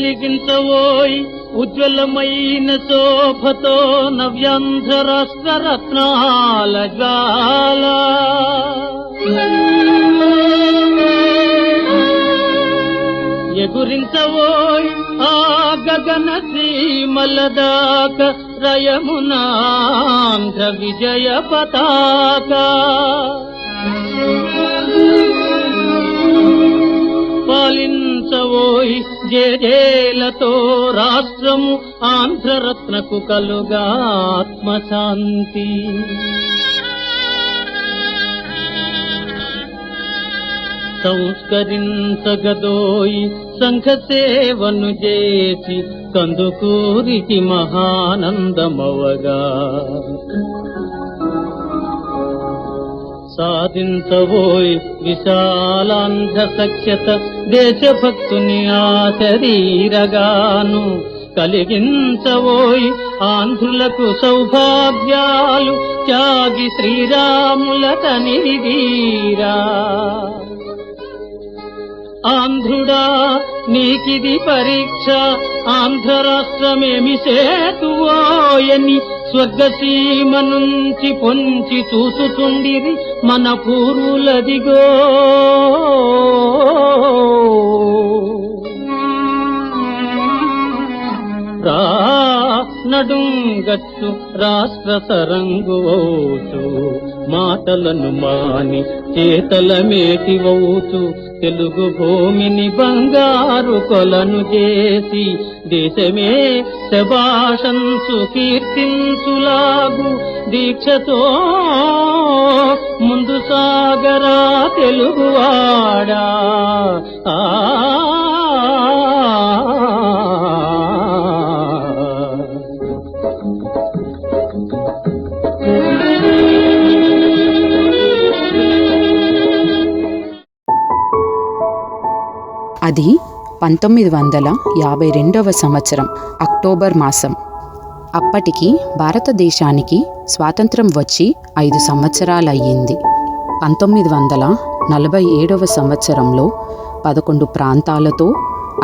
కలిగించవోయ్ ఉజ్వలమైన శోభతో నవ్యాంధ్ర రాష్ట్ర రత్నాల జ్వాల. ఎగురించవోయ్ ఆ గగన సీమల దాక రయమునాంధ్ర విజయ పతాక. పాలించవోయ్ జేజేలతో రాష్ట్రము ఆంధ్రరత్నకు కలుగా ఆత్మశాంతి. సంస్కరించగదోయి సంఘ సేవను చేసి కందుకూరికి మహానందమవగా. సాధించవోయ్ విశాలాంధ్ర సఖ్యత దేశభక్తుని ఆ శరీరగాను. కలిగించవోయ్ ఆంధ్రులకు సౌభాగ్యాలు త్యాగి శ్రీరాముల తనివీరా. ఆంధ్రుడా నీకిది పరీక్ష, ఆంధ్ర రాష్ట్రమేమి సేతువోయని స్వర్గసీమ నుంచి పొంచి చూసుచుండిరి మన పూర్వులదిగో. రా నడుంగట్టు రాష్ట్ర తరంగువౌచు, మాటలను మాని చేతల మేటివౌచు. తెలుగు భూమిని బంగారు కొలను చేసి దేశమే శభాషంసు కీర్తించులాగు దీక్షతో ముందు సాగరా తెలుగువాడా. అది 1952 సంవత్సరం అక్టోబర్ మాసం. అప్పటికి భారతదేశానికి స్వాతంత్రం వచ్చి 5 సంవత్సరాలయ్యింది. 1947 సంవత్సరంలో 11 ప్రాంతాలతో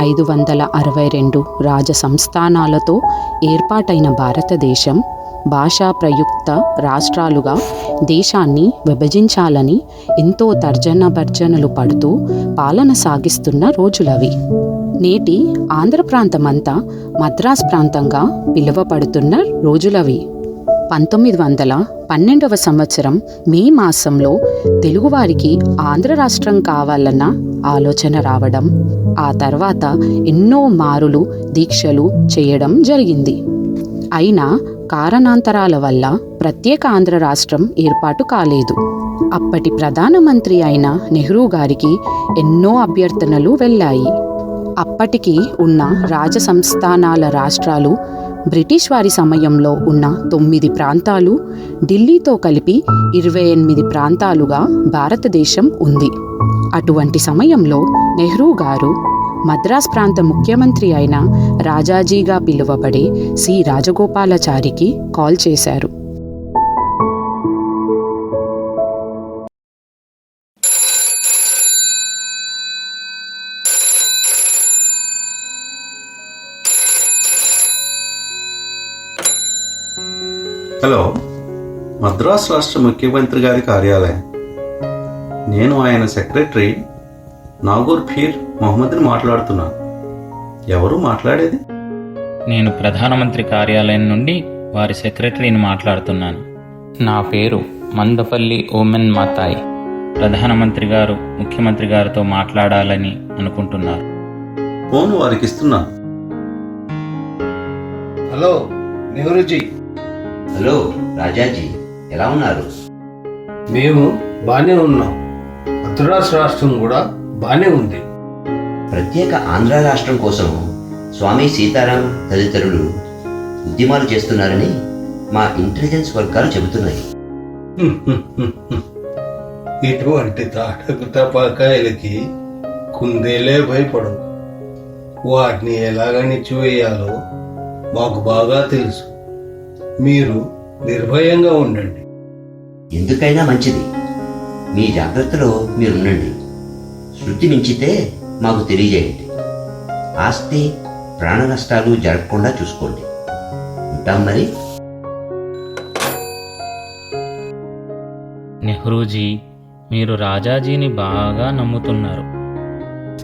562 రాజ సంస్థానాలతో ఏర్పాటైన భారతదేశం భాషా ప్రయుక్త రాష్ట్రాలుగా దేశాన్ని విభజించాలని ఎంతో తర్జనభర్జనలు పడుతూ పాలన సాగిస్తున్న రోజులవి. నేటి ఆంధ్ర ప్రాంతమంతా మద్రాస్ ప్రాంతంగా పిలువబడుతున్న రోజులవి. 1912 సంవత్సరం మే మాసంలో తెలుగువారికి ఆంధ్ర రాష్ట్రం కావాలన్న ఆలోచన రావడం, ఆ తర్వాత ఎన్నో మారులు దీక్షలు చేయడం జరిగింది. అయినా కారణాంతరాల వల్ల ప్రత్యేక ఆంధ్ర రాష్ట్రం ఏర్పాటు కాలేదు. అప్పటి ప్రధానమంత్రి అయిన నెహ్రూ గారికి ఎన్నో అభ్యర్థనలు వెళ్ళాయి. అప్పటికి ఉన్న రాజ సంస్థానాల రాష్ట్రాలు బ్రిటిష్ వారి సమయంలో ఉన్న 9 ప్రాంతాలు, ఢిల్లీతో కలిపి 28 ప్రాంతాలుగా భారతదేశం ఉంది. అటువంటి సమయంలో నెహ్రూ గారు మద్రాస్ ప్రాంత ముఖ్యమంత్రి అయిన రాజాజీగా పిలువబడే సి రాజగోపాలాచారికి కాల్ చేశారు. హలో, మద్రాస్ రాష్ట్ర ముఖ్యమంత్రి గారి కార్యాలయం. నేను ఆయన సెక్రటరీ నాగూర్ ఫీర్ మొహమ్మద్ని మాట్లాడుతున్నాను. ఎవరు మాట్లాడేది? నేను ప్రధానమంత్రి కార్యాలయం నుండి వారి సెక్రటరీని మాట్లాడుతున్నాను. నా పేరు మందపల్లి ఓమెన్ మాతాయ్. ప్రధానమంత్రి గారు ముఖ్యమంత్రి గారితో మాట్లాడాలని అనుకుంటున్నారు. ఫోన్ వారికి ఇస్తున్నాను. హలో నెహ్రూజీ. హలో రాజాజీ, ఎలా ఉన్నారు? మేము బానే ఉన్నాం. మద్రాస్ రాష్ట్రం కూడా బానే ఉంది. ప్రత్యేక ఆంధ్ర రాష్ట్రం కోసం స్వామి సీతారాం తదితరులు ఉద్యమాలు చేస్తున్నారని మా ఇంటెలిజెన్స్ వర్గాలు చెబుతున్నాయి. ఇటువంటి తాటకు తపాకాయలకి కుందేలే భయపడవు. వాటిని ఎలాగణిచ్చివేయాలో మాకు బాగా తెలుసు. మీరు నిర్భయంగా ఉండండి. ఎందుకైనా మంచిది. మీ జాగ్రత్తలో మీరుండండి. శృతి మించితే మాకు తెలియజేయండి. ఆస్తి ప్రాణ నష్టాలు జరగకుండా చూసుకోండి. ఉంటాం మరి. నెహ్రూజీ, మీరు రాజాజీని బాగా నమ్ముతున్నారు.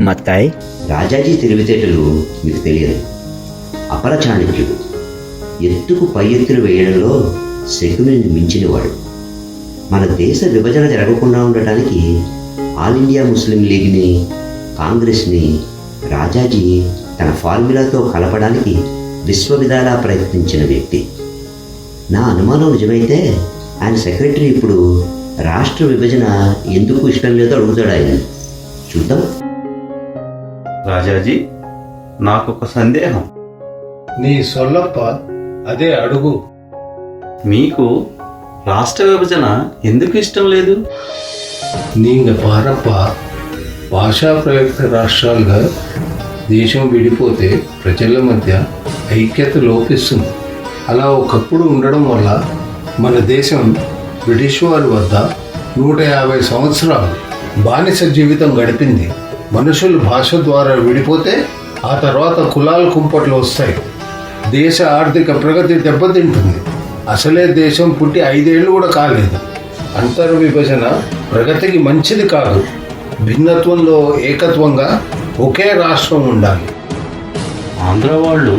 మత్తాయ్, రాజాజీ తెలివితేటలు మీకు తెలియదు. అపర చాణక్యుడు. ఎత్తుకు పై ఎత్తులు వేయడంలో శకునిని మించినవాడు. మన దేశ విభజన జరగకుండా ఉండటానికి ఆల్ ఇండియా ముస్లిం లీగ్ని, కాంగ్రెస్ని రాజాజీ తన ఫార్ములాతో కలపడానికి విశ్వవిధాలా ప్రయత్నించిన వ్యక్తి. నా అనుమానం నిజమైతే ఆయన సెక్రటరీ ఇప్పుడు రాష్ట్ర విభజన ఎందుకు ఇష్టం లేదో అడుగుతాడు ఆయన. చూద్దాం. రాజాజీ, నాకొక సందేహం. నీ సొల్లప్ప, అదే అడుగు. మీకు రాష్ట్ర విభజన ఎందుకు ఇష్టం లేదు? நீங்க பாரப்பா, భాషా ప్రయుక్త రాష్ట్రాలుగా దేశం విడిపోతే ప్రజల మధ్య ఐక్యత లోపిస్తుంది. అలా ఒకప్పుడు ఉండడం వల్ల మన దేశం బ్రిటిష్ వారి వద్ద 150 సంవత్సరాలు బానిస జీవితం గడిపింది. మనుషులు భాష ద్వారా విడిపోతే ఆ తర్వాత కులాల కుంపట్లు వస్తాయి. దేశ ఆర్థిక ప్రగతి దెబ్బతింటుంది. అసలే దేశం పుట్టి 5 ఏళ్ళు కూడా కాలేదు. అంతర్విభజన ప్రగతికి మంచిది కాదు. భిన్నత్వంలో ఏకత్వంగా ఒకే రాష్ట్రం ఉండాలి. ఆంధ్ర వాళ్ళు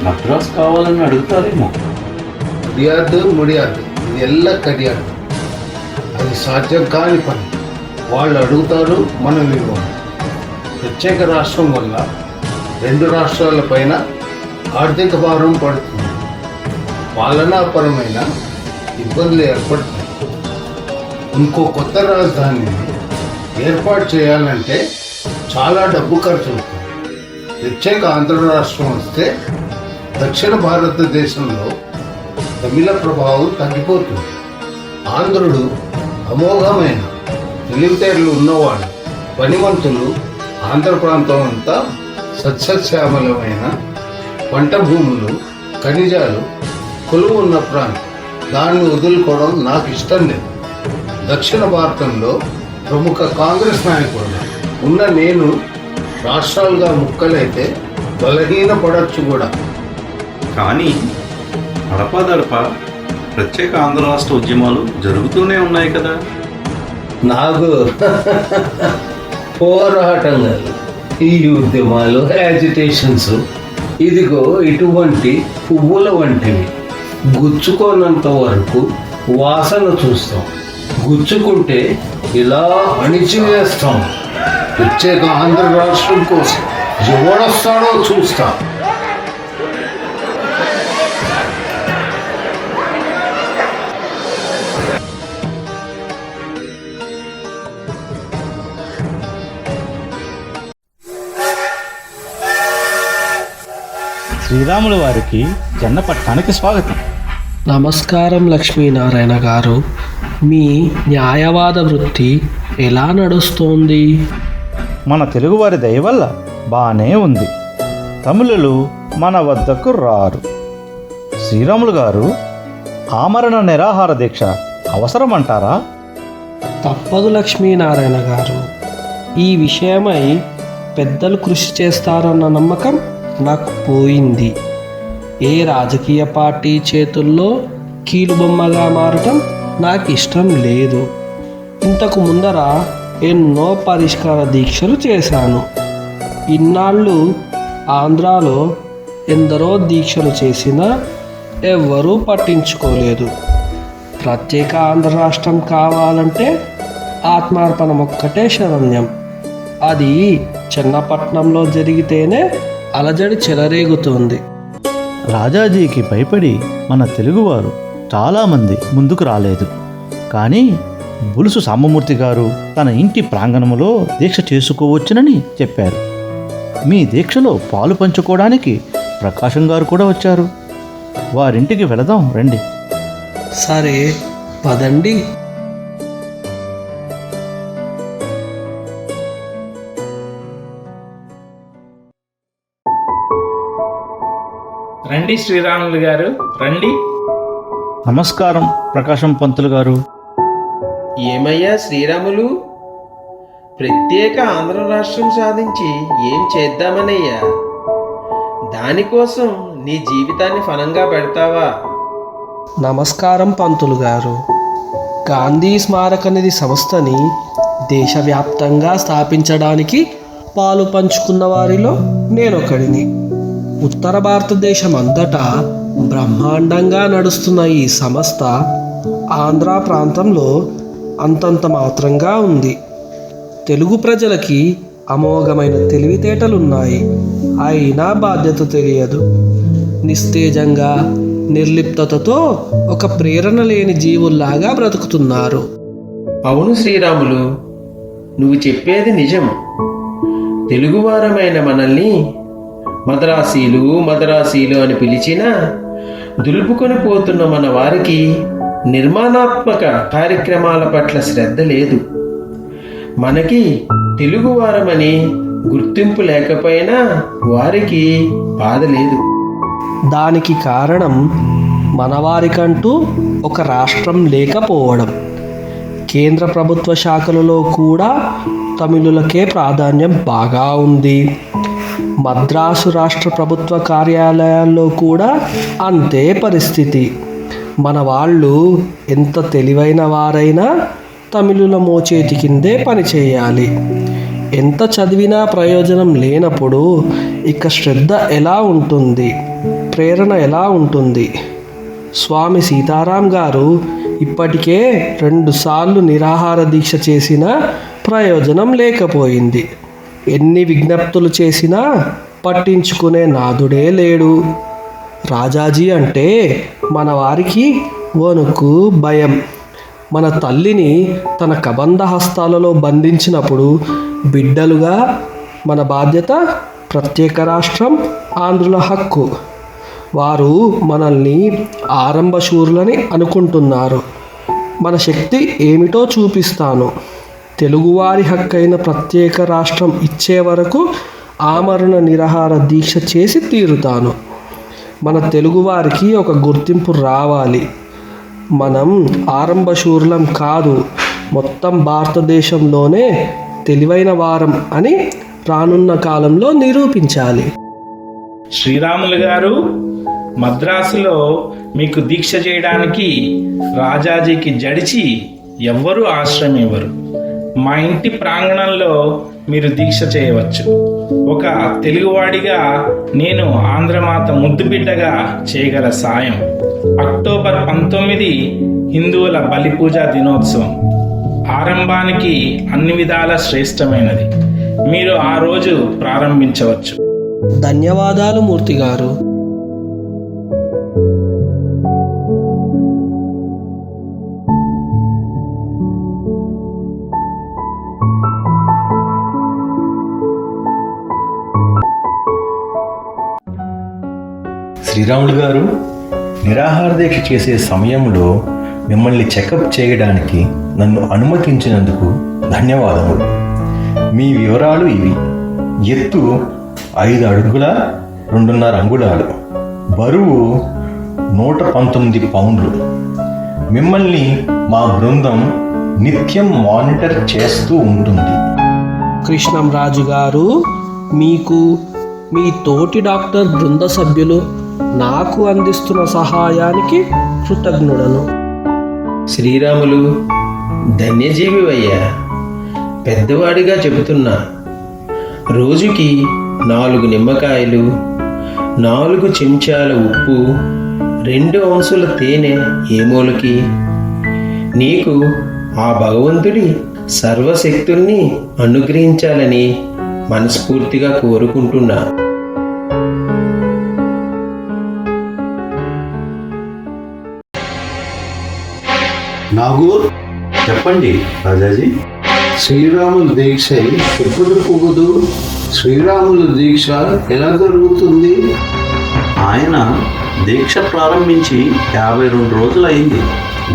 మద్రాస్ కావాలని అడుగుతారేమో. ముడియాదు ఇది ఎల్ల కడియాడు. అది సాధ్యం కాని పని. వాళ్ళు అడుగుతారు, మనం ఇవ్వాలి. ప్రత్యేక రాష్ట్రం వల్ల 2 రాష్ట్రాల పైన ఆర్థిక భారం పడుతుంది. పాలనాపరమైన ఇబ్బందులు ఏర్పడుతాయి. ఇంకో కొత్త రాజధానిని ఏర్పాటు చేయాలంటే చాలా డబ్బు ఖర్చు అవుతుంది. ప్రత్యేక ఆంధ్ర రాష్ట్రం వస్తే దక్షిణ భారతదేశంలో తమిళ ప్రభావం తగ్గిపోతుంది. ఆంధ్రుడు అమోఘమైన తెలివితేటలు ఉన్నవాడు. పనిమంతులు. ఆంధ్ర ప్రాంతం అంతా సస్యశ్యామలమైన పంట భూములు, ఖనిజాలు కొలువు ఉన్న ప్రాంతం. దాన్ని వదులుకోవడం నాకు ఇష్టం లేదు. దక్షిణ భారతంలో ప్రముఖ కాంగ్రెస్ నాయకుడు ఉన్న నేను రాష్ట్రాలుగా ముక్కలైతే బలహీనపడచ్చు కూడా. కానీ అడపాదడప ప్రత్యేక ఆంధ్ర రాష్ట్ర ఉద్యమాలు జరుగుతూనే ఉన్నాయి కదా. నాకు పోరాటంగా ఈ ఉద్యమాలు, యాజిటేషన్స్ ఇదిగో ఇటువంటి పువ్వుల వంటివి. గుచ్చుకోనంత వరకు వాసన చూస్తాం. గుచ్చుకుంటే ఇలా అణిచివేస్తాం. ప్రత్యేక ఆంధ్ర రాష్ట్రం కోసం ఎవడొస్తాడో చూస్తా. శ్రీరాముల వారికి జన్నపట్నానికి స్వాగతం. నమస్కారం లక్ష్మీనారాయణ గారు. మీ న్యాయవాద వృత్తి ఎలా నడుస్తోంది? మన తెలుగువారి దయ వల్ల బాగానే ఉంది. తమిళులు మన వద్దకు రారు. శ్రీరాములు గారు, ఆమరణ నిరాహార దీక్ష అవసరమంటారా? తప్పదు లక్ష్మీనారాయణ గారు. ఈ విషయమై పెద్దలు కృషి చేస్తారన్న నమ్మకం నాకు పోయింది. ఏ రాజకీయ పార్టీ చేతుల్లో కీలుబొమ్మగా మారటం నాకు ఇష్టం లేదు. ఇంతకు ముందర ఎన్నో పరిష్కార దీక్షలు చేశాను. ఇన్నాళ్ళు ఆంధ్రాలో ఎందరో దీక్షలు చేసినా ఎవ్వరూ పట్టించుకోలేదు. ప్రత్యేక ఆంధ్ర రాష్ట్రం కావాలంటే ఆత్మార్పణం ఒక్కటే శరణ్యం. అది చెన్నపట్నంలో జరిగితేనే అలజడి చెలరేగుతోంది. రాజాజీకి భయపడి మన తెలుగువారు చాలామంది ముందుకు రాలేదు. కానీ బులుసు సాంబమూర్తి గారు తన ఇంటి ప్రాంగణంలో దీక్ష చేసుకోవచ్చునని చెప్పారు. మీ దీక్షలో పాలు పంచుకోవడానికి ప్రకాశం గారు కూడా వచ్చారు. వారింటికి వెళదాం రండి. సరే పదండి. రండి శ్రీరాములు గారు, రండి. నమస్కారం ప్రకాశం పంతులు గారు. ఏమయ్యా శ్రీరాములు, ప్రత్యేక ఆంధ్ర రాష్ట్రం సాధించి ఏం చేద్దామనయ్యా? దానికోసం నీ జీవితాన్ని ఫలంగా పెడతావా? నమస్కారం పంతులు గారు. గాంధీ స్మారక నిధి సంస్థని దేశవ్యాప్తంగా స్థాపించడానికి పాలు పంచుకున్న వారిలో నేనొకడిని. ఉత్తర భారతదేశం అంతటా బ్రహ్మాండంగా నడుస్తున్న ఈ సంస్థ ఆంధ్ర ప్రాంతంలో అంతంత మాత్రంగా ఉంది. తెలుగు ప్రజలకి అమోఘమైన తెలివితేటలున్నాయి, అయినా బాధ్యత తెలియదు. నిస్తేజంగా నిర్లిప్తతతో ఒక ప్రేరణ లేని జీవుల్లాగా బ్రతుకుతున్నారు. అవును శ్రీరాములు, నువ్వు చెప్పేది నిజం. తెలుగువారమైన మనల్ని మద్రాసీలు అని పిలిచినా దులుపుకొని పోతున్న మన వారికి నిర్మాణాత్మక కార్యక్రమాల పట్ల శ్రద్ధ లేదు. మనకి తెలుగువారమని గుర్తింపు లేకపోయినా వారికి బాధ లేదు. దానికి కారణం మనవారికంటూ ఒక రాష్ట్రం లేకపోవడం. కేంద్ర ప్రభుత్వ శాఖలలో కూడా తమిళులకే ప్రాధాన్యం బాగా ఉంది. మద్రాసు రాష్ట్ర ప్రభుత్వ కార్యాలయాల్లో కూడా అంతే పరిస్థితి. మన వాళ్ళు ఎంత తెలివైన వారైనా తమిళుల మోచేతి కిందే పనిచేయాలి. ఎంత చదివినా ప్రయోజనం లేనప్పుడు ఇక శ్రద్ధ ఎలా ఉంటుంది, ప్రేరణ ఎలా ఉంటుంది? స్వామి సీతారాం గారు ఇప్పటికే 2 సార్లు నిరాహార దీక్ష చేసినా ప్రయోజనం లేకపోయింది. ఎన్ని విజ్ఞప్తులు చేసినా పట్టించుకునే నాదుడే లేడు. రాజాజీ అంటే మన వారికి వణుకు, భయం. మన తల్లిని తన కబంధ హస్తాలలో బంధించినప్పుడు బిడ్డలుగా మన బాధ్యత ప్రత్యేక రాష్ట్రం, ఆంధ్రుల హక్కు. వారు మనల్ని ఆరంభ శూరులని అనుకుంటున్నారు. మన శక్తి ఏమిటో చూపిస్తాను. తెలుగువారి హక్కైన ప్రత్యేక రాష్ట్రం ఇచ్చే వరకు ఆమరణ నిరాహార దీక్ష చేసి తీరుతాను. మన తెలుగువారికి ఒక గుర్తింపు రావాలి. మనం ఆరంభ శూరులం కాదు, మొత్తం భారతదేశంలోనే తెలివైన వారం అని రానున్న కాలంలో నిరూపించాలి. శ్రీరాములు గారు, మద్రాసులో మీకు దీక్ష చేయడానికి రాజాజీకి జడిచి ఎవ్వరూ ఆశ్రయం ఇవ్వరు. మా ఇంటి ప్రాంగణంలో మీరు దీక్ష చేయవచ్చు. ఒక తెలుగువాడిగా నేను ఆంధ్రమాత ముద్దుబిడ్డగా చేయగల సాయం. అక్టోబర్ 19 హిందువుల బలిపూజా దినోత్సవం. ఆరంభానికి అన్ని విధాల శ్రేష్టమైనది. మీరు ఆ రోజు ప్రారంభించవచ్చు. ధన్యవాదాలు మూర్తి గారు. శ్రీరాములు గారు, నిరాహార దీక్ష చేసే సమయంలో మిమ్మల్ని చెకప్ చేయడానికి నన్ను అనుమతించినందుకు ధన్యవాదములు. మీ వివరాలు ఇవి: ఎత్తు 5 అడుగుల 2.5 అంగుళాలు, బరువు 119 పౌండ్లు. మిమ్మల్ని మా బృందం నిత్యం మానిటర్ చేస్తూ ఉంటుంది. కృష్ణం రాజు గారు, మీకు మీ తోటి డాక్టర్ బృంద సభ్యులు నాకు అందిస్తున్న సహాయానికి కృతజ్ఞుడను. శ్రీరాములు, ధన్యజీవివయ్యా. పెద్దవాడిగా చెబుతున్నా, రోజుకి 4 నిమ్మకాయలు, 4 చెంచాల ఉప్పు, 2 ఔన్సుల తేనె ఏ మూలకి? నీకు ఆ భగవంతుడి సర్వశక్తుల్ని అనుగ్రహించాలని మనస్ఫూర్తిగా కోరుకుంటున్నా. నాగూర్, చెప్పండి రాజాజీ. శ్రీరాముల దీక్ష ఎప్పుడు పోదు? శ్రీరాముల దీక్ష ఎలా జరుగుతుంది? ఆయన దీక్ష ప్రారంభించి 52 రోజులు అయింది.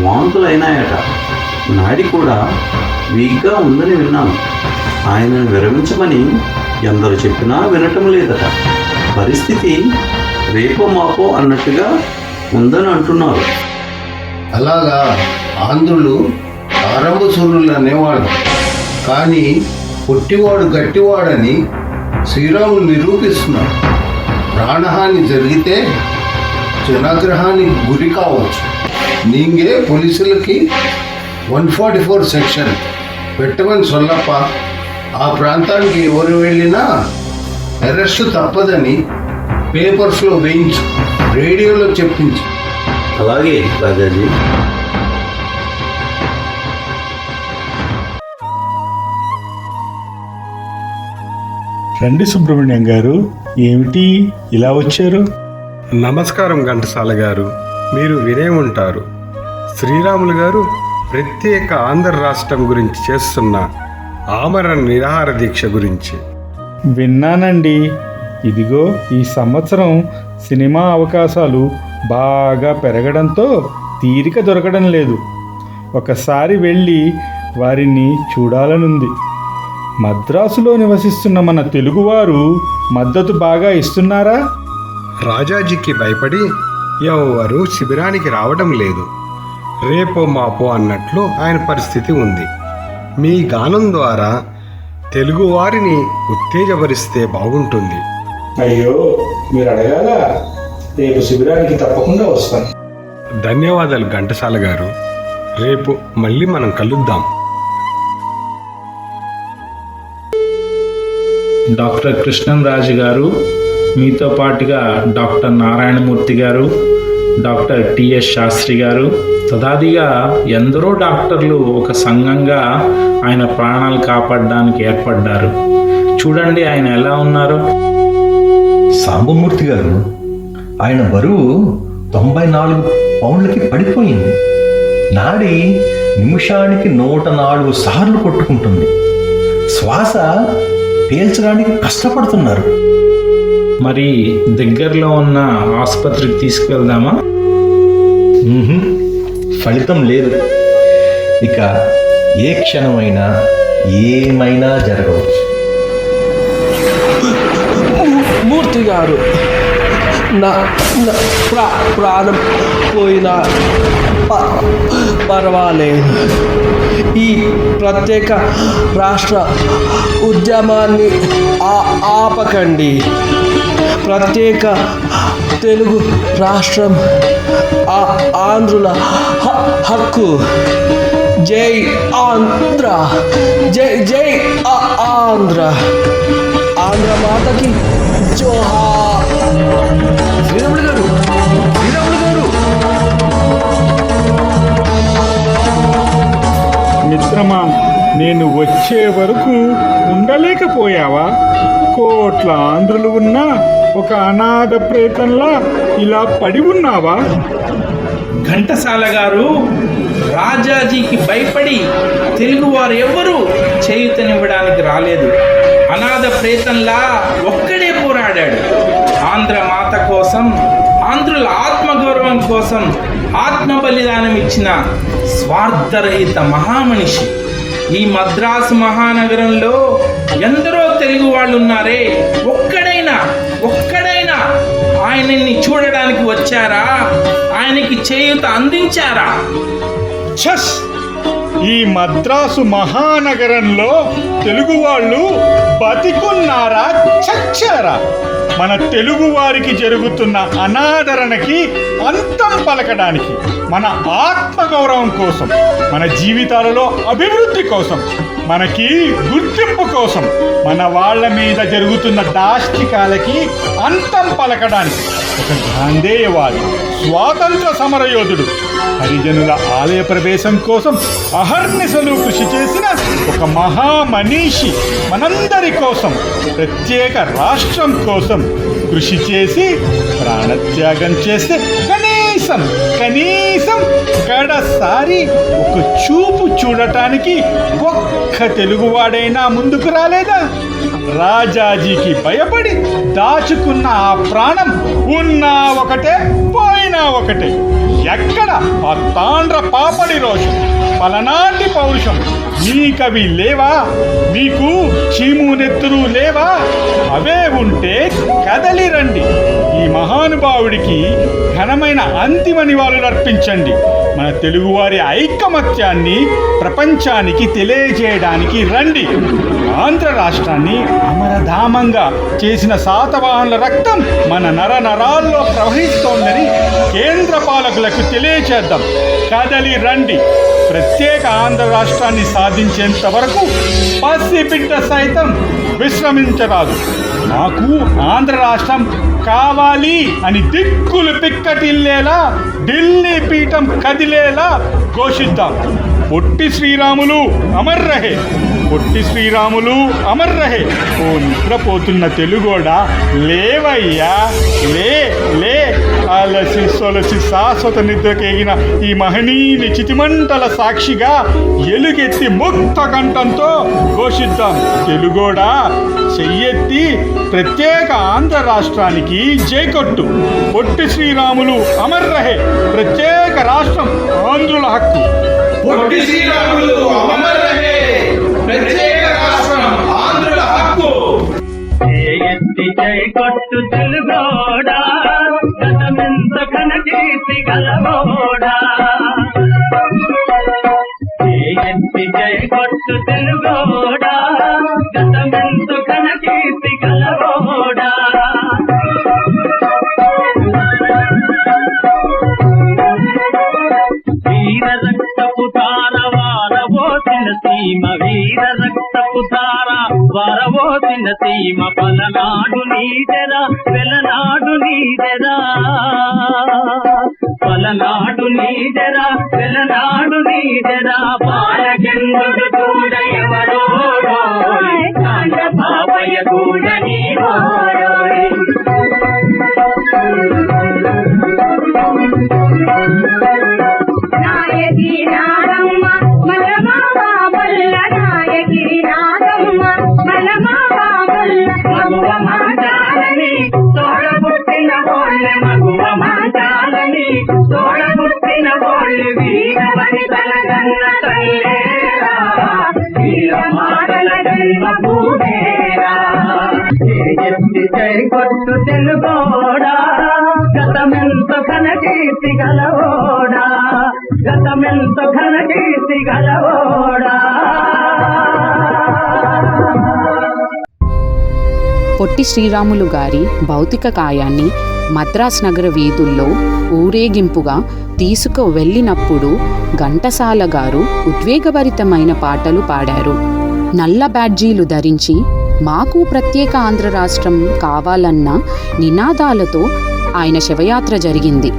వాంతులు అయినాయట. నాడి కూడా వీక్గా ఉందని విన్నాను. ఆయనను విరమించమని ఎందరు చెప్పినా వినటం లేదట. పరిస్థితి రేపో మాపో అన్నట్టుగా ఉందని అంటున్నారు. అలాగా? ఆంధ్రులు ఆరంభసూరులు అనేవాడు, కానీ పొట్టివాడు గట్టివాడని శ్రీరాములు నిరూపిస్తున్నాడు. ప్రాణహాని జరిగితే జనాగ్రహానికి గురి కావచ్చు. నీంగే పోలీసులకి 144 సెక్షన్ పెట్టమని సొల్లప్ప. ఆ ప్రాంతానికి ఎవరు వెళ్ళినా అరెస్ట్ తప్పదని పేపర్స్లో వేయించు, రేడియోలో చెప్పించు. అలాగే రాజాజీ. రండి సుబ్రహ్మణ్యం గారు, ఏమిటి ఇలా వచ్చారు? నమస్కారం ఘంటసాల గారు. మీరు వినే ఉంటారు, శ్రీరాములు గారు ప్రత్యేక ఆంధ్ర రాష్ట్రం గురించి చేస్తున్న ఆమరణ నిరాహార దీక్ష గురించి. విన్నానండి. ఇదిగో ఈ సంవత్సరం సినిమా అవకాశాలు బాగా పెరగడంతో తీరిక దొరకడం లేదు. ఒకసారి వెళ్ళి వారిని చూడాలనుంది. మద్రాసులో నివసిస్తున్న మన తెలుగువారు మద్దతు బాగా ఇస్తున్నారా? రాజాజీకి భయపడి ఎవరు శిబిరానికి రావడం లేదు. రేపో మాపో అన్నట్లు ఆయన పరిస్థితి ఉంది. మీ గానం ద్వారా తెలుగువారిని ఉత్తేజపరిస్తే బాగుంటుంది. అయ్యో, మీరు అడగాల. రేపు శిబిరానికి తప్పకుండా వస్తాను. ధన్యవాదాలు ఘంటసాల గారు. రేపు మళ్ళీ మనం కలుద్దాం. డాక్టర్ కృష్ణంరాజు గారు, మీతో పాటుగా డాక్టర్ నారాయణమూర్తి గారు, డాక్టర్ టిఎస్ శాస్త్రి గారు, తదాదిగా ఎందరో డాక్టర్లు ఒక సంఘంగా ఆయన ప్రాణాలు కాపాడడానికి ఏర్పడ్డారు. చూడండి ఆయన ఎలా ఉన్నారు. సాంబమూర్తి గారు, ఆయన బరువు 94 పౌండ్లకి పడిపోయింది. నాడి నిమిషానికి 104 సార్లు కొట్టుకుంటుంది. శ్వాస పీల్చడానికి కష్టపడుతున్నారు. మరి దగ్గరలో ఉన్న ఆసుపత్రికి తీసుకువెళ్దామా? ఫలితం లేదు. ఇక ఏ క్షణమైనా ఏమైనా జరగవచ్చు. మూర్తి గారు, నా ప్రాణం పోయినా పర్వాలేదు. ఈ ప్రత్యేక రాష్ట్ర ఉద్యమాన్ని ఆపకండి. ప్రత్యేక తెలుగు రాష్ట్రం ఆంధ్రుల హక్కు. జై ఆంధ్ర, జై జై ఆంధ్ర. ఆంధ్ర మాతకి జోహార్. శ్రీరాములు గారు, శ్రీరాములు గారు. మిత్రమా, నేను వచ్చే వరకు ఉండలేకపోయావా? కోట్ల ఆంధ్రులు ఉన్నా ఒక అనాథ ప్రేతంలా ఇలా పడి ఉన్నావా? ఘంటసాల గారు, రాజాజీకి భయపడి తెలుగువారు ఎవ్వరూ చేయూతనివ్వడానికి రాలేదు. అనాథ ప్రేతంలా ఒక్కడే పోరాడాడు. ఆంధ్ర మాత కోసం, ఆంధ్రుల ఆత్మగౌరవం కోసం ఆత్మ బలిదానం ఇచ్చిన స్వార్థరహిత మహామనిషి. ఈ మద్రాసు మహానగరంలో ఎందరో తెలుగు వాళ్ళు ఉన్నారే, ఒక్కడైనా ఆయనని చూడడానికి వచ్చారా? ఆయనకి చేయూత అందించారా? ఛస్! ఈ మద్రాసు మహానగరంలో తెలుగు వాళ్ళు బతికున్నారా, చచ్చారా? మన తెలుగు వారికి జరుగుతున్న అనాదరణకి అంతం పలకడానికి, మన ఆత్మగౌరవం కోసం, మన జీవితాలలో అభివృద్ధి కోసం, మనకి గుర్తింపు కోసం, మన వాళ్ళ మీద జరుగుతున్న దాష్టికాలకి అంతం పలకడానికి ఒక గాంధేయవాది, స్వాతంత్ర సమరయోధుడు, హరిజనుల ఆలయ ప్రవేశం కోసం అహర్నిశలు కృషి చేసిన ఒక మహామనీషి మనందరి కోసం, ప్రత్యేక రాష్ట్రం కోసం కృషి చేసి ప్రాణత్యాగం చేస్తే కనీసం కడసారి ఒక చూపు చూడటానికి ఒక్క తెలుగువాడైనా ముందుకు రాలేదా? రాజాజీకి భయపడి దాచుకున్న ఆ ప్రాణం ఉన్నా ఒకటే, పోయినా ఒకటే. ఎక్కడ ఆ తాండ్ర పాపడి రోషం, పలనాటి పౌరుషం? మీకవి లేవా? మీకు చీము నెత్తురు లేవా? ఆ అవే ఉంటే కదలి రండి. ఈ మహానుభావుడికి ఘనమైన అంతిమ నివాళులు అర్పించండి. మన తెలుగువారి ఐకమత్యాన్ని ప్రపంచానికి తెలియజేయడానికి రండి. ఆంధ్ర రాష్ట్రాన్ని అమరధామంగా చేసిన శాతవాహనుల రక్తం మన నరాల్లో ప్రవహిస్తోందని కేంద్ర పాలకులకు తెలియచేద్దాం. కదలి రండి. ప్రత్యేక ఆంధ్ర రాష్ట్రాన్ని సాధించేంత వరకు పసిబిడ్డ సైతం విశ్రమించరాదు. మాకు ఆంధ్ర రాష్ట్రం కావాలి అని దిక్కులు పిక్కటిల్లేలా, ఢిల్లీ పీఠం కదిలేలా ఘోషిద్దాం. పొట్టి శ్రీరాములు అమర్ రహే, పొట్టి శ్రీరాములు అమర్ రహే. ఓ నిద్రపోతున్న తెలుగోడా లేవయ్యా, లే లే. అలసి సొలసి శాశ్వత నిద్రకేగిన ఈ మహనీయుని చితిమంటల సాక్షిగా ఎలుగెత్తి ముక్త కంఠంతో ఘోషిద్దాం. తెలుగోడా చెయ్యెత్తి ప్రత్యేక ఆంధ్ర రాష్ట్రానికి జైకొట్టు. పొట్టి శ్రీరాములు అమర్ రహే. ప్రత్యేక రాష్ట్రం ఆంధ్రుల హక్కు. పొట్టి శ్రీరాములు అమర్ రహే. ప్రత్యేక రాష్ట్రం ఆంధ్రుల హక్కు. ఎత్తి జైకొట్టు తెలుగోడా, గతమెంత కనకీర్తి గలవోడా. ఎత్తి జైకొట్టు తెలుగోడా, గతమెంత కనకీర్తి గలవోడా. వీర రక్తపు తార వారవోసిన సీమ, వీర రక్తపు తార వారవోసిన సీమ. పలనాడు నీదెరా, వెలనాడు నీదెరా, పలనాడు నీదెరా, వెలనాడు నీదెరా. బాలచంద్రుడు చూడ ఎవరోడో, కాండ బాబయ్య కూడా నీవోడో. నాయకి నారమ్మ మలమా బాబల్ల, నాయకి నారమ్మ మలమా బాబల్ల. మగువ మాటాలని తోడబుట్టిన వాళ్ళ, మగువ మాటాలని తోడబుట్టిన వాళ్ళ. వీర వనితల గన్న తల్లేరా, వీర మాటల జన్మ భూమేరా. ఎత్తి జైకొట్టు తెలుగోడా, గతమెంత ఘనకీర్తి గలవోడా, గతమెంత ఘనకీర్తి గలవోడా. పొట్టి శ్రీరాములు గారి భౌతిక కాయాన్ని మద్రాస్ నగర వీధుల్లో ఊరేగింపుగా తీసుకు వెళ్ళినప్పుడు ఘంటసాల గారు ఉద్వేగభరితమైన పాటలు పాడారు. నల్ల బ్యాడ్జీలు ధరించి మాకు ప్రత్యేక ఆంధ్ర రాష్ట్రం కావాలన్న నినాదాలతో ఆయన శవయాత్ర జరిగింది.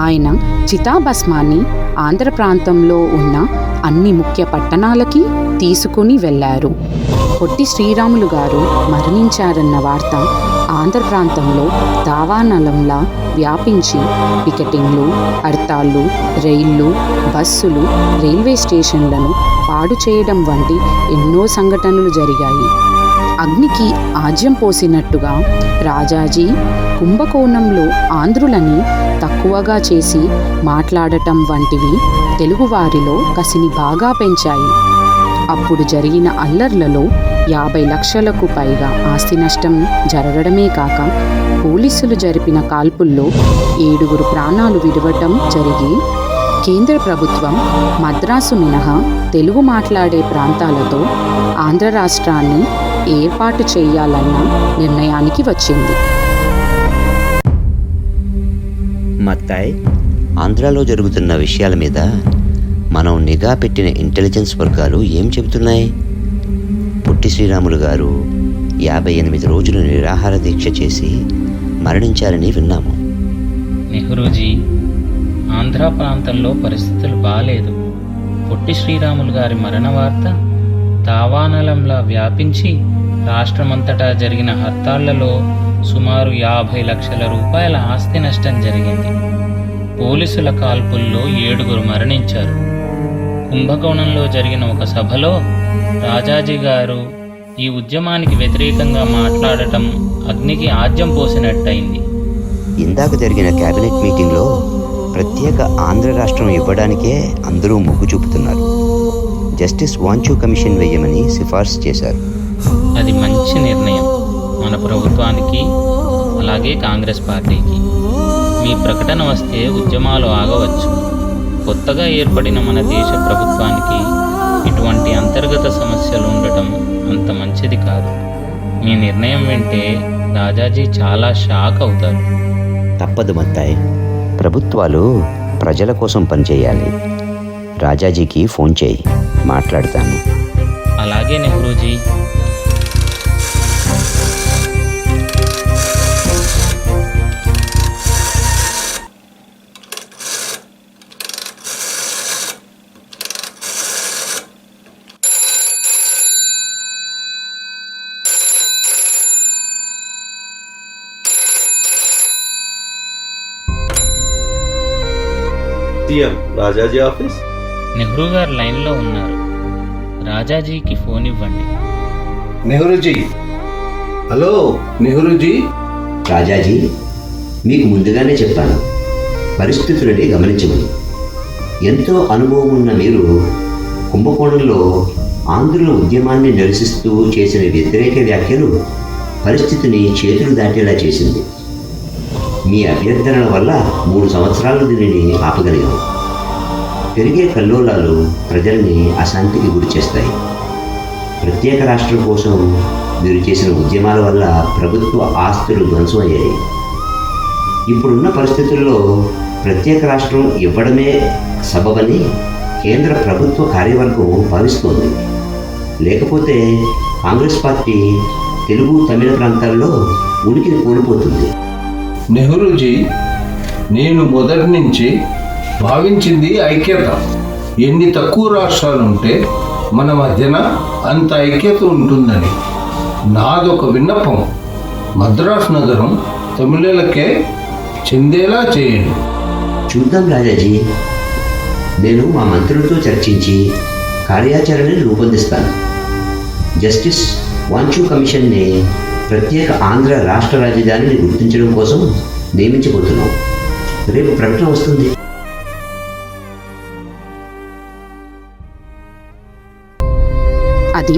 ఆయన చితాభస్మాన్ని ఆంధ్ర ప్రాంతంలో ఉన్న అన్ని ముఖ్య పట్టణాలకి తీసుకుని వెళ్ళారు. పొట్టి శ్రీరాములు గారు మరణించారన్న వార్త ఆంధ్ర ప్రాంతంలో దావానలంలా వ్యాపించి పికెటింగ్లు, హర్తాళ్ళు, రైళ్లు, బస్సులు, రైల్వే స్టేషన్లను పాడు చేయడం వంటి ఎన్నో సంఘటనలు జరిగాయి. అగ్నికి ఆజ్యం పోసినట్టుగా రాజాజీ కుంభకోణంలో ఆంధ్రులని తక్కువగా చేసి మాట్లాడటం వంటివి తెలుగువారిలో కసిని బాగా పెంచాయి. అప్పుడు జరిగిన అల్లర్లలో 50 లక్షలకు పైగా ఆస్తి నష్టం జరగడమే కాక పోలీసులు జరిపిన కాల్పుల్లో 7 ప్రాణాలు విడవటం జరిగి కేంద్ర ప్రభుత్వం మద్రాసు మినహా తెలుగు మాట్లాడే ప్రాంతాలతో ఆంధ్ర రాష్ట్రాన్ని ఏర్పాటు చేయాలన్న నిర్ణయానికి వచ్చింది. మత్తాయ్, ఆంధ్రాలో జరుగుతున్న విషయాల మీద మనం నిఘా పెట్టిన ఇంటెలిజెన్స్ వర్గాలు ఏం చెబుతున్నాయి? పొట్టి శ్రీరాములు గారు 58 రోజులు నిరాహార దీక్ష చేసి మరణించారని విన్నాము. నెహ్రూజీ, ఆంధ్ర ప్రాంతంలో పరిస్థితులు బాలేదు. పొట్టి శ్రీరాములు గారి మరణ వార్త దావానలంలా వ్యాపించి రాష్ట్రమంతటా జరిగిన హర్తాళ్లలో సుమారు 50 లక్షల రూపాయల ఆస్తి నష్టం జరిగింది. పోలీసుల కాల్పుల్లో 7 మరణించారు. కుంభకోణంలో జరిగిన ఒక సభలో రాజాజీ గారు ఈ ఉద్యమానికి వ్యతిరేకంగా మాట్లాడటం అగ్నికి ఆజ్యం పోసినట్టయింది. ఇందాక జరిగిన కేబినెట్ మీటింగ్లో ప్రత్యేక ఆంధ్ర రాష్ట్రం ఇవ్వడానికే అందరూ మొగ్గు చూపుతున్నారు. జస్టిస్ వాంచూ కమిషన్ వేయమని సిఫార్సు చేశారు. అది మంచి నిర్ణయం. మన ప్రభుత్వానికి అలాగే కాంగ్రెస్ పార్టీకి. మీ ప్రకటన వస్తే ఉద్యమాలు ఆగవచ్చు. కొత్తగా ఏర్పడిన మన దేశ ప్రభుత్వానికి ఇటువంటి అంతర్గత సమస్యలు ఉండటం అంత మంచిది కాదు. మీ నిర్ణయం వింటే రాజాజీ చాలా షాక్ అవుతారు. తప్పదు మత్తాయ్, ప్రభుత్వాలు ప్రజల కోసం పనిచేయాలి. రాజాజీకి ఫోన్ చేయి, మాట్లాడతాను. అలాగే నెహ్రూజీ. CM Rajaji office. నెహ్రూ గారు లైన్లో ఉన్నారు. రాజాజీకి ఫోన్ ఇవ్వండి. నెహ్రూజీ. హలో నెహ్రూజీ. రాజాజీ, మీకు ముందుగానే చెప్పాను, పరిస్థితులని గమనించమని. ఎంతో అనుభవం ఉన్న మీరు కుంభకోణంలో ఆంధ్రుల ఉద్యమాన్ని నిరసిస్తూ చేసిన వ్యతిరేక వ్యాఖ్యలు పరిస్థితిని చేతులు దాటేలా చేసింది. మీ అభ్యర్థనల వల్ల 3 సంవత్సరాలు దీనిని ఆపగలిగాం. పెరిగే కల్లోలాలు ప్రజల్ని అశాంతికి గురి చేస్తాయి. ప్రత్యేక రాష్ట్రం కోసం మీరు చేసిన ఉద్యమాల వల్ల ప్రభుత్వ ఆస్తులు ధ్వంసం అయ్యాయి. ఇప్పుడున్న పరిస్థితుల్లో ప్రత్యేక రాష్ట్రం ఇవ్వడమే సబబని కేంద్ర ప్రభుత్వ కార్యవర్గం భావిస్తోంది. లేకపోతే కాంగ్రెస్ పార్టీ తెలుగు తమిళ ప్రాంతాల్లో ఉనికిని కోల్పోతుంది. నెహ్రూజీ, నేను మొదటి నుంచి భావించింది ఐక్యత. ఎన్ని తక్కువ రాష్ట్రాలు ఉంటే మన మధ్యన అంత ఐక్యత ఉంటుందని. నాదొక విన్నపం, మద్రాస్ నగరం తమిళులకే చెందేలా చేయండి. చూద్దాం రాజాజీ, నేను మా మంత్రులతో చర్చించి కార్యాచరణని రూపొందిస్తాను. జస్టిస్ వాంచూ కమిషన్ని ప్రత్యేక ఆంధ్ర రాష్ట్ర రాజధానిని గుర్తించడం కోసం నియమించబోతున్నాం. రేపు ప్రకటన వస్తుంది. అది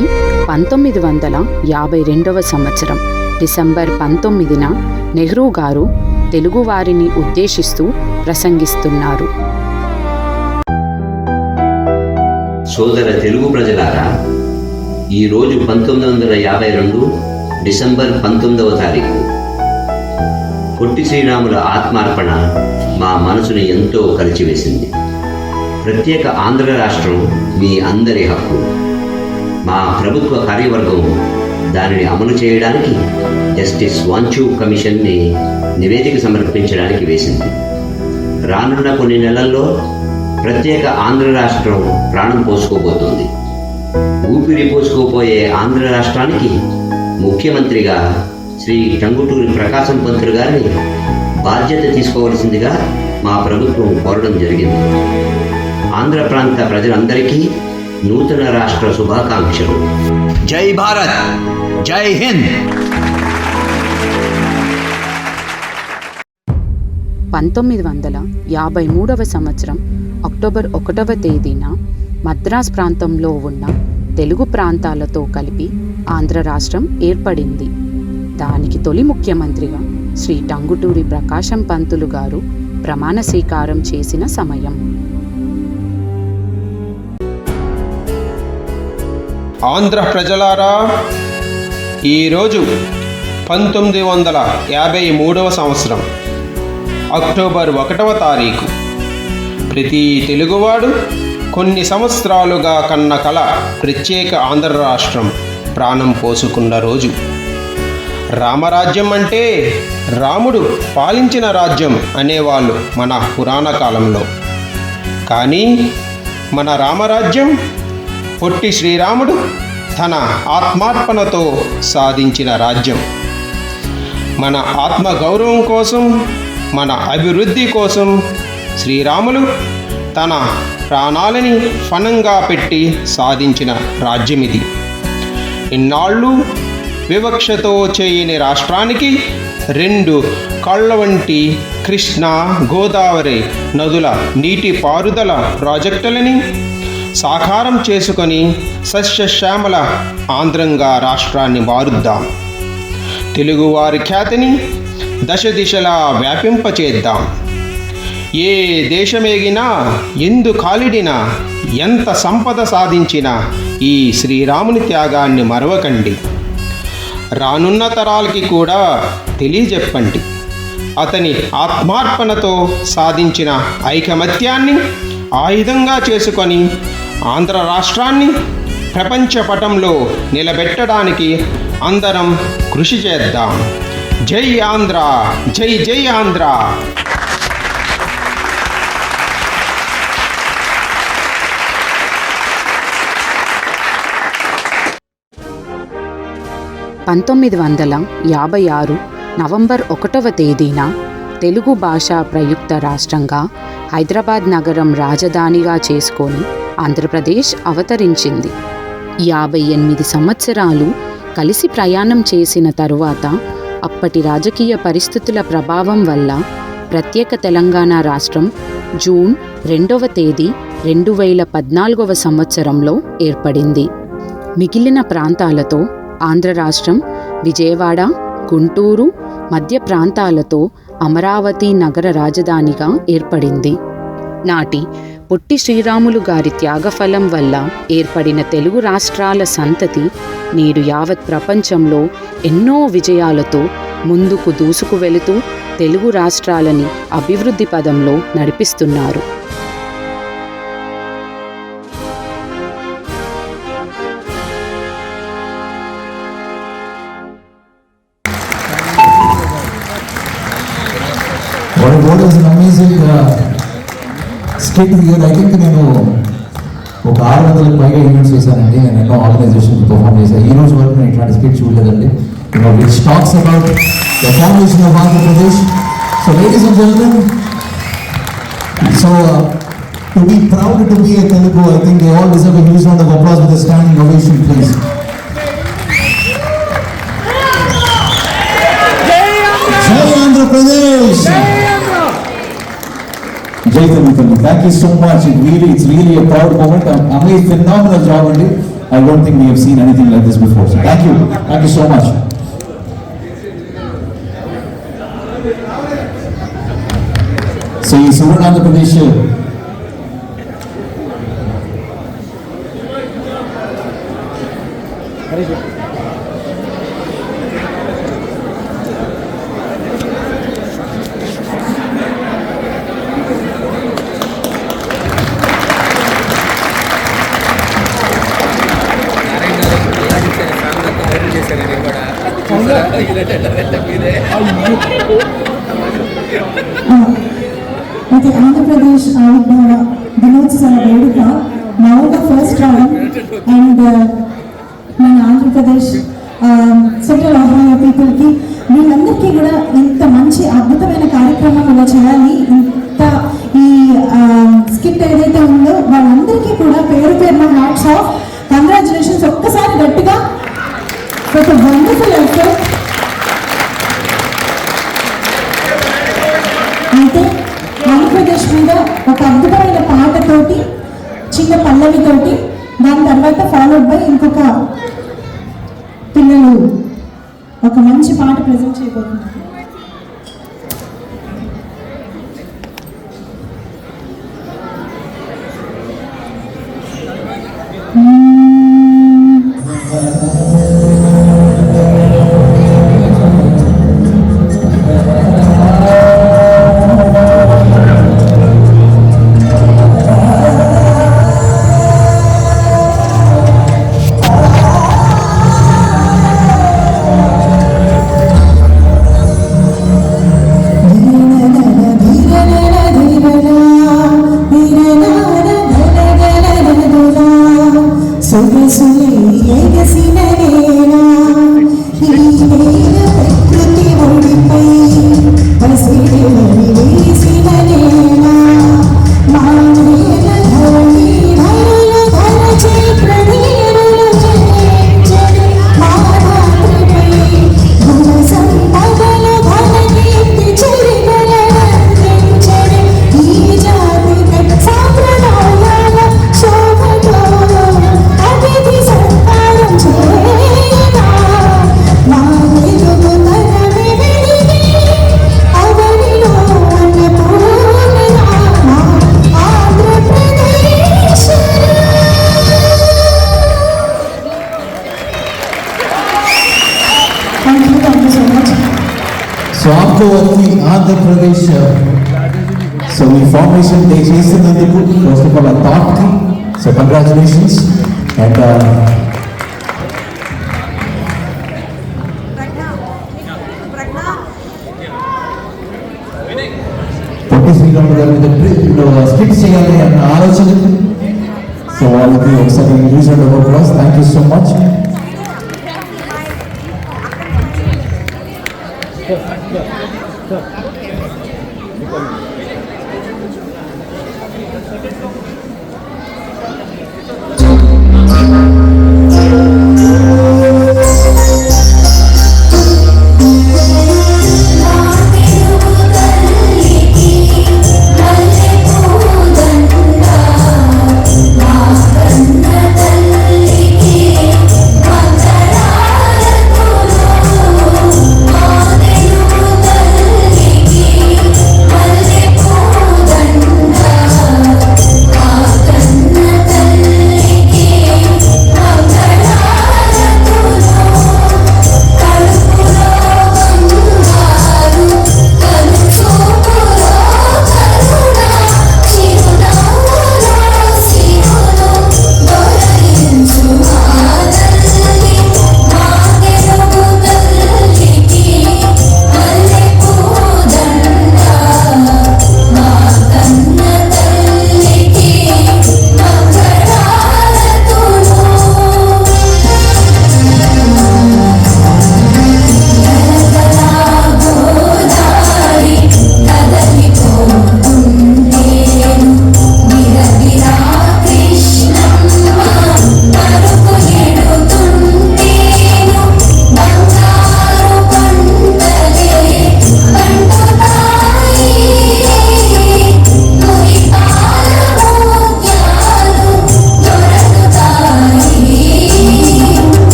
1952 సంవత్సరం డిసెంబర్ 19న నెహ్రూ గారు తెలుగువారిని ఉద్దేశిస్తూ ప్రసంగిస్తున్నారు. సోదర తెలుగు ప్రజలారా, ఈరోజు 1952 డిసెంబర్ 19వ తారీఖు పొట్టి శ్రీరాముల ఆత్మార్పణ మా మనసుని ఎంతో కలిచివేసింది. ప్రత్యేక ఆంధ్ర రాష్ట్రం మీ అందరి హక్కు. మా ప్రభుత్వ కార్యవర్గం దానిని అమలు చేయడానికి జస్టిస్ వాంచూ కమిషన్ని నివేదిక సమర్పించడానికి వేసింది. రానున్న కొన్ని నెలల్లో ప్రత్యేక ఆంధ్ర రాష్ట్రం ప్రాణం పోసుకోబోతోంది. ఊపిరి పోసుకోపోయే ఆంధ్ర రాష్ట్రానికి ముఖ్యమంత్రిగా శ్రీ టంగుటూరి ప్రకాశం పంతులు గారిని బాధ్యత తీసుకోవలసిందిగా మా ప్రభుత్వం కోరడం జరిగింది. ఆంధ్ర ప్రాంత ప్రజలందరికీ నూతన రాష్ట్ర శుభాకాంక్షలు. జై భారత్, జై హింద్. 1953 సంవత్సరం అక్టోబర్ 1వ తేదీన మద్రాస్ ప్రాంతంలో ఉన్న తెలుగు ప్రాంతాలతో కలిపి ఆంధ్ర రాష్ట్రం ఏర్పడింది. దానికి తొలి ముఖ్యమంత్రిగా శ్రీ టంగుటూరి ప్రకాశం పంతులు గారు ప్రమాణ స్వీకారం చేసిన సమయం. ఆంధ్ర ప్రజలారా, ఈరోజు 1953 సంవత్సరం అక్టోబర్ 1వ తారీఖు ప్రతి తెలుగువాడు కొన్ని సంవత్సరాలుగా కన్న కల ప్రత్యేక ఆంధ్ర రాష్ట్రం ప్రాణం పోసుకున్న రోజు. రామరాజ్యం అంటే రాముడు పాలించిన రాజ్యం అనేవాళ్ళు మన పురాణ కాలంలో. కానీ మన రామరాజ్యం పొట్టి శ్రీరాముడు తన ఆత్మార్పణతో సాధించిన రాజ్యం. మన ఆత్మగౌరవం కోసం, మన అభివృద్ధి కోసం శ్రీరాములు తన ప్రాణాలని ఫణంగా పెట్టి సాధించిన రాజ్యం ఇది. ఇన్నాళ్ళు వివక్షతో చేయని రాష్ట్రానికి 2 కళ్ళ వంటి కృష్ణా గోదావరి నదుల నీటి పారుదల ప్రాజెక్టులని సాకారం చేసుకొని సస్యశ్యామల ఆంధ్రంగా రాష్ట్రాన్ని మారుద్దాం. తెలుగువారి ఖ్యాతిని దశ దిశలా వ్యాపింపచేద్దాం. ఏ దేశమేగినా, ఎందు కాలిడినా, ఎంత సంపద సాధించినా ఈ శ్రీరాముని త్యాగాన్ని మరవకండి. రానున్న తరాలకి కూడా తెలియజెప్పండి. అతని ఆత్మార్పణతో సాధించిన ఐకమత్యాన్ని ఆయుధంగా చేసుకొని ఆంధ్ర రాష్ట్రాన్ని ప్రపంచ పటంలో నిలబెట్టడానికి అందరం కృషి చేద్దాం. జై ఆంధ్ర, జై జై ఆంధ్ర. నవంబర్ 1వ తేదీన తెలుగు భాషా ప్రయుక్త రాష్ట్రంగా హైదరాబాద్ నగరం రాజధానిగా చేసుకొని ఆంధ్రప్రదేశ్ అవతరించింది. 58 సంవత్సరాలు కలిసి ప్రయాణం చేసిన తరువాత అప్పటి రాజకీయ పరిస్థితుల ప్రభావం వల్ల ప్రత్యేక తెలంగాణ రాష్ట్రం జూన్ 2వ తేదీ 2014వ సంవత్సరంలో ఏర్పడింది. మిగిలిన ప్రాంతాలతో ఆంధ్ర రాష్ట్రం విజయవాడ, గుంటూరు, మధ్య ప్రాంతాలతో అమరావతి నగర రాజధానిగా ఏర్పడింది. నాటి పొట్టి శ్రీరాములు గారి త్యాగఫలం వల్ల ఏర్పడిన తెలుగు రాష్ట్రాల సంతతి నేడు యావత్ ప్రపంచంలో ఎన్నో విజయాలతో ముందుకు దూసుకు వెళుతూ తెలుగు రాష్ట్రాలని అభివృద్ధి పదంలో నడిపిస్తున్నారు. What is an amazing skit here. I think నేను ఒక 600లకు పైగా ఈవెంట్స్ చేశానండి. నేను ఎన్నో ఆర్గనైజేషన్స్ పర్ఫామ్ చేశాను. ఈ రోజు వరకు నేను ఇట్లాంటి స్కిట్ చూడలేదండి. Which talks about the foundation of Andhra Pradesh. So ladies and gentlemen, so to be proud to be a Telugu, I think they all deserve a huge round of applause with a standing ovation, please. Jai Andhra Pradesh. Jai Telugu. Thank you so much. It's really a proud moment. Amazing, phenomenal job, and I don't think we have seen anything like this before. So thank you so much. So ఈ సువర్ణ ఆంధ్రప్రదేశ్ అయితే ఆంధ్రప్రదేశ్ ఆవిర్భావ దినోత్సవ వేడుక November 1st round and మన Andhra Pradesh central ఓహాయో పీపుల్కి వీళ్ళందరికీ కూడా ఇంత మంచి అద్భుతమైన కార్యక్రమం ఇలా చేయాలి, ఇంత ఈ స్కిట్ ఏదైతే ఉందో వాళ్ళందరికీ కూడా పేరు పేరున హ్యాట్స్ ఆఫ్, కంగ్రాచులేషన్స్. ఒక్కసారి గట్టిగా ఒక వండర్ఫుల్ ఎఫర్ట్. అయితే ఆంధ్రప్రదేశ్ మీద ఒక అద్భుతమైన పాటతోటి, చిన్న పల్లవితోటి, దాని తర్వాత ఫాలోడ్ బై ఇంకొక పిల్లలు ఒక మంచి పాట ప్రజెంట్ చేయబోతున్నారు. సో आपको अपनी आंध्र प्रदेश సో మీ ఫార్మేషన్ డే చేసినందుకు ఫస్ట్ ఆఫ్ ఆల్ ఆ థాట్ కి so congratulations and Potti Sriramulu గారి మీద స్కిట్ చేయాలి అన్న ఆలోచన. సో వాళ్ళకి ఒకసారి user class. Thank you so much.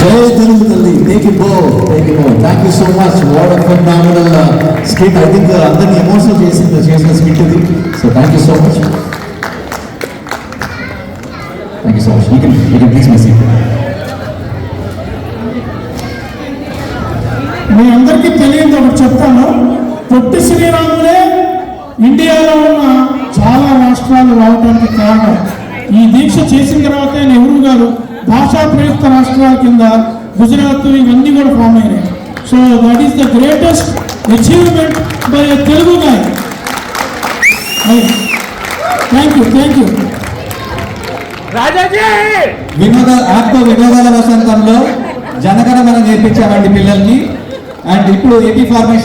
జై తెలుగు తల్లి. టేక్ ఇట్ బో. Thank you so much. What a phenomenal skit. I think అందరినీ ఎమోషనల్ చేసిన స్కిట్ ఇది. So thank you so much. Thank you so much. You can please my seat. మీ అందరికీ తెలియదు ఒకటి చెప్తాను. పొట్టి శ్రీరాములే ఇండియాలో ఉన్న చాలా రాష్ట్రాలు రావడానికి కారణం. ఈ దీక్ష చేసిన తర్వాత నెహ్రూ గారు భాషా ప్రయుక్త రాష్ట్రాల కింద గుజరాత్ ఇవన్నీ కూడా ఫామ్ అయినాయి. So that is the greatest achievement by a Telugu guy. Thank you. Rajaji వినోదాల వసంతంలో జనగణమన నేర్పించామండి పిల్లలకి. అండ్ ఇప్పుడు ఏపీ ఫార్మేషన్